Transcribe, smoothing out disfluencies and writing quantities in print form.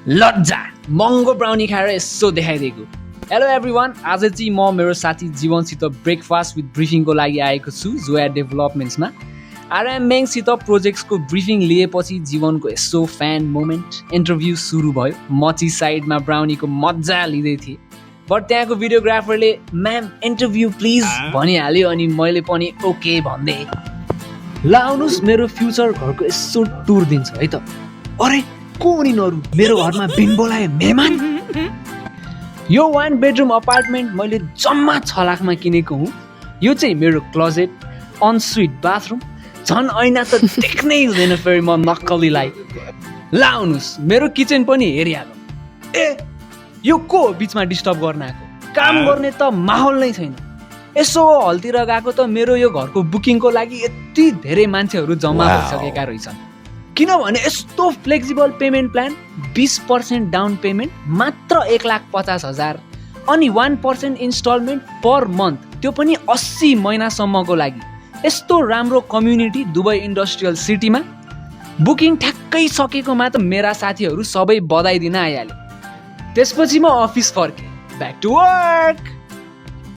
लज्जा महँगो ब्राउनी खाएर यसो देखाइदिएको। हेलो एभ्रिवान, आज चाहिँ म मेरो साथी जीवनसित ब्रेकफास्ट विथ ब्रिफिङको लागि आएको छु जोया डेभलपमेन्ट्समा। आरएमएङसित प्रोजेक्ट्सको ब्रिफिङ लिएपछि जीवनको यसो फ्यान मोमेन्ट इन्टरभ्यू सुरु भयो। मची साइडमा ब्राउनीको मजा लिँदै थिएँ, बट त्यहाँको भिडियोग्राफरले म्याम इन्टरभ्यू प्लिज भनिहाल्यो अनि मैले पनि ओके भन्दै। ल आउनुहोस् मेरो फ्युचर घरको यसो टुर दिन्छ है त। अरे को उनीहरू मेरो घरमा बिन बोलाए मेहमान। यो 1 बेडरुम अपार्टमेन्ट मैले जम्मा 6 लाखमा किनेको हुँ। यो चाहिँ मेरो क्लोजेट, अनस्विट बाथरुम, झन् ऐना त देख्नै हुँदैन फेरि म नक्कलीलाई। ल आउनुहोस् मेरो किचन पनि हेरिहालौँ। ए यो को बिचमा डिस्टर्ब गर्न आएको? काम गर्ने त माहौल नै छैन। यसो हलतिर गएको त मेरो यो घरको बुकिङको लागि यति धेरै मान्छेहरू जम्मा भइसकेका रहेछन्। किनभने यस्तो flexible payment plan, 20% down payment मात्र 1,50,000 अनि 1% इन्स्टलमेन्ट पर मन्थ, त्यो पनि 80 महिनासम्मको लागि। यस्तो राम्रो कम्युनिटी दुबई इन्डस्ट्रियल सिटीमा। बुकिङ ठ्याक्कै सकेकोमा त मेरा साथीहरू सबै बधाई दिन आइहाले। त्यसपछि म अफिस फर्केँ, ब्याक टु वर्क।